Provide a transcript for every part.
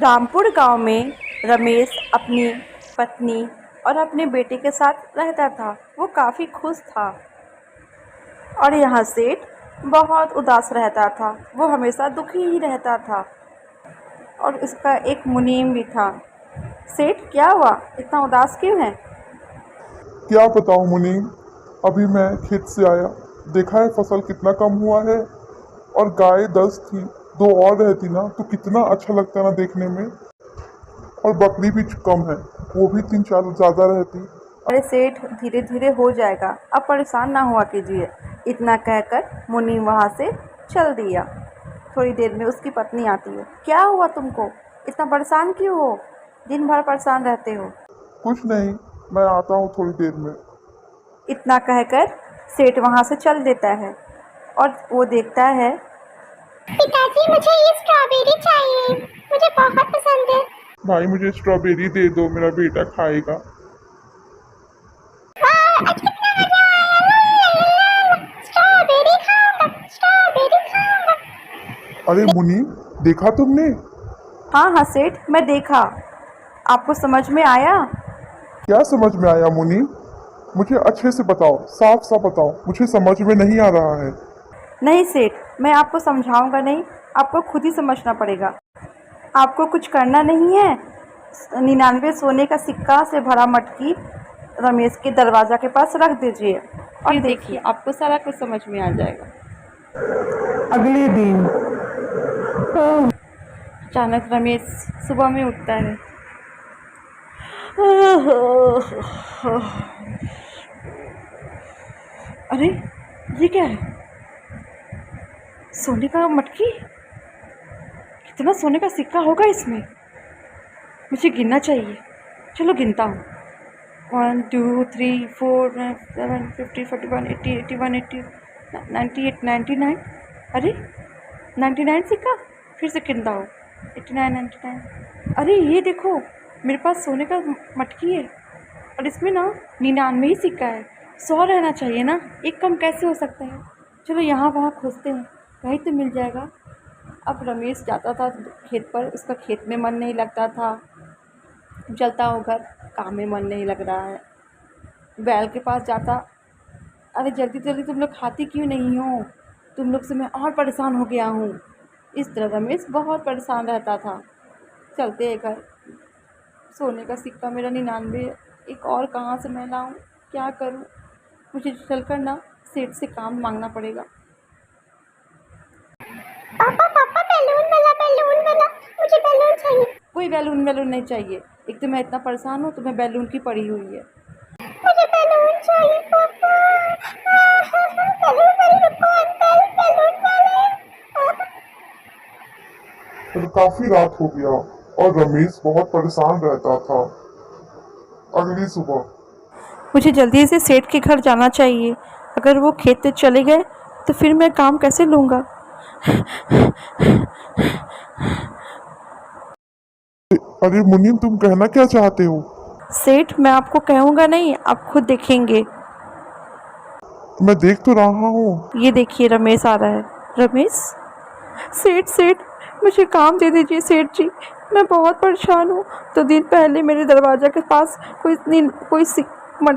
रामपुर गांव में रमेश अपनी पत्नी और अपने बेटे के साथ रहता था। वो काफ़ी खुश था और यहाँ सेठ बहुत उदास रहता था। वो हमेशा दुखी ही रहता था और उसका एक मुनीम भी था। सेठ, क्या हुआ, इतना उदास क्यों है? क्या बताऊं मुनीम। अभी मैं खेत से आया, देखा है फसल कितना कम हुआ है। और गाय 10 थी, 2 और रहती ना तो कितना अच्छा लगता ना देखने में। और बकरी भी कम है, वो भी 3-4 ज़्यादा रहती। अरे सेठ, धीरे धीरे हो जाएगा, अब परेशान ना हुआ कीजिए। इतना कहकर मुनीम वहाँ से चल दिया। थोड़ी देर में उसकी पत्नी आती है। क्या हुआ तुमको, इतना परेशान क्यों हो? दिन भर परेशान रहते हो। कुछ नहीं, मैं आता हूँ थोड़ी देर में। इतना कहकर सेठ वहाँ से चल देता है और वो देखता है। पिताजी, मुझे ये स्ट्रॉबेरी चाहिए, मुझे बहुत पसंद है। भाई मुझे स्ट्रॉबेरी दे दो, मेरा बेटा खाएगा। आज कितना मजा आया, स्ट्रॉबेरी खाऊंगा, स्ट्रॉबेरी खाऊंगा। अरे मुनीम, देखा तुमने? हाँ हाँ सेठ, मैं देखा। आपको समझ में आया? क्या समझ में आया मुनीम? मुझे अच्छे से बताओ, साफ साफ बताओ, मुझे समझ में नहीं आ रहा है। नहीं सेठ, मैं आपको समझाऊंगा नहीं, आपको खुद ही समझना पड़ेगा। आपको कुछ करना नहीं है। 99 सोने का सिक्का से भरा मटकी रमेश के दरवाज़ा के पास रख दीजिए और देखिए, आपको सारा कुछ समझ में आ जाएगा। अगले दिन अचानक रमेश सुबह में उठता है। अरे, ये क्या है? सोने का मटकी? कितना सोने का सिक्का होगा इसमें? मुझे गिनना चाहिए। चलो गिनता हूँ। 1 2 3 4 7 50 41 80 81 80 98 99। अरे, 99 सिक्का। फिर से गिनता हूँ। 89 99। अरे ये देखो, मेरे पास सोने का मटकी है और इसमें ना 99 ही सिक्का है। 100 रहना चाहिए ना, एक कम कैसे हो सकता है? चलो यहाँ वहाँ खोजते हैं, कहीं तो मिल जाएगा। अब रमेश जाता था खेत पर। उसका खेत में मन नहीं लगता था। चलता हो घर, काम में मन नहीं लग रहा है। बैल के पास जाता। अरे जल्दी जल्दी तुम लोग खाती क्यों नहीं हो? तुम लोग से मैं और परेशान हो गया हूँ। इस तरह रमेश बहुत परेशान रहता था। चलते हैं घर। सोने का सिक्का मेरा 99, एक और कहाँ से मैं लाऊं? क्या करूं? मुझे चलकर ना सेठ से काम मांगना पड़ेगा। पापा पापा, बैलून वाला, बैलून वाला, मुझे बैलून चाहिए। कोई बैलून वैलून नहीं चाहिए। एक तो मैं इतना परेशान हूँ, तुम्हें बैलून की पड़ी हुई है। मुझे बैलून चाहिए पापा। बैलून वाले रुको अंकल, बैलून वाले। पर काफी रात हो गया और रमेश बहुत परेशान रहता था। अगली सुबह मुझे जल्दी से सेठ के घर जाना चाहिए। अगर वो खेत से चले गए तो फिर मैं काम कैसे लूँगा? अरे मुनीम, तुम कहना क्या चाहते हो? सेठ, मैं आपको कहूँगा नहीं, आप खुद देखेंगे। मैं देख तो रहा हूँ। ये देखिए, रमेश आ रहा है। रमेश? सेठ सेठ, मुझे काम दे दीजिए सेठ जी, मैं बहुत परेशान हूँ। 2 दिन पहले मेरे दरवाज़ा के पास कोई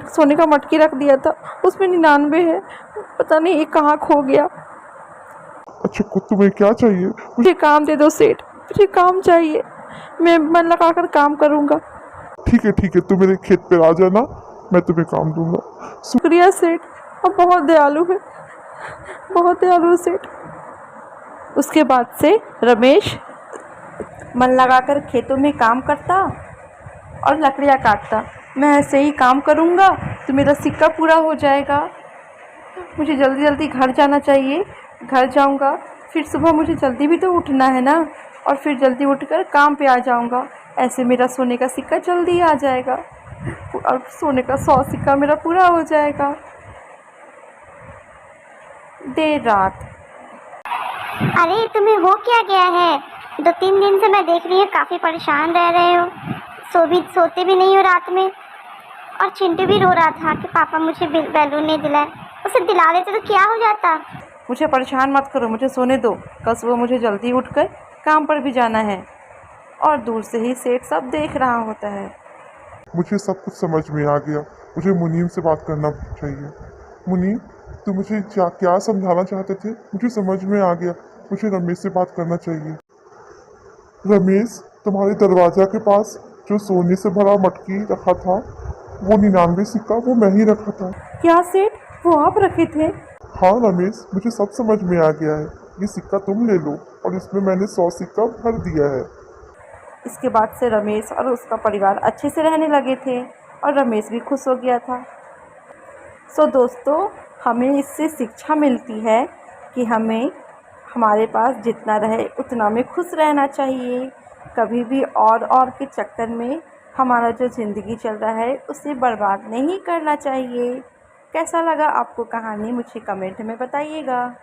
सोने का मटकी रख दिया था, उसमें 99 है। पता नहीं ये कहाँ खो गया। अच्छा, तुम्हें क्या चाहिए? मुझे काम दे दो सेठ, मुझे काम चाहिए। मैं मन लगा कर काम करूँगा। ठीक है, तुम मेरे खेत पे आ जाना, मैं तुम्हें काम दूंगा। शुक्रिया सेठ, आप बहुत दयालु है, बहुत दयालु है सेठ। उसके बाद से रमेश मन लगाकर खेतों में काम करता और लकड़ियाँ काटता। मैं ऐसे ही काम करूँगा तो मेरा सिक्का पूरा हो जाएगा। मुझे जल्दी जल्दी घर जाना चाहिए। घर जाऊँगा, फिर सुबह मुझे जल्दी भी तो उठना है ना, और फिर जल्दी उठकर काम पे आ जाऊँगा। ऐसे मेरा सोने का सिक्का जल्दी आ जाएगा और सोने का 100 सिक्का मेरा पूरा हो जाएगा। देर रात। अरे तुम्हें हो क्या गया है? 2-3 दिन से मैं देख रही हूँ काफी परेशान रह रहे हो। सोते भी नहीं हो रात में। और चिंटू भी रो रहा था कि पापा मुझे बैलून नहीं दिलाए। उसे दिला देते तो क्या हो जाता। मुझे परेशान मत करो, मुझे सोने दो। कल सुबह मुझे जल्दी उठकर काम पर भी जाना है और दूर से ही सेठ सब देख रहा होता है। मुझे सब कुछ समझ में आ गया। मुझे मुनीम से बात करना चाहिए। मुनीम, तुम मुझे क्या क्या समझाना चाहते थे? मुझे समझ में आ गया। मुझे रमेश से बात करना चाहिए। रमेश, तुम्हारे दरवाजा के पास जो सोने से भरा मटकी रखा था, वो 99 सिक्का वो मैं ही रखा था। क्या सेठ, वो आप रखे थे? हाँ रमेश, मुझे सब समझ में आ गया है। ये सिक्का तुम ले लो और इसमें मैंने 100 सिक्का भर दिया है। इसके बाद से रमेश और उसका परिवार अच्छे से रहने लगे थे और रमेश भी खुश हो गया था। सो दोस्तों, हमें इससे शिक्षा मिलती है कि हमें हमारे पास जितना रहे उतना में खुश रहना चाहिए। कभी भी और के चक्कर में हमारा जो ज़िंदगी चल रहा है उसे बर्बाद नहीं करना चाहिए। कैसा लगा आपको कहानी, मुझे कमेंट में बताइएगा।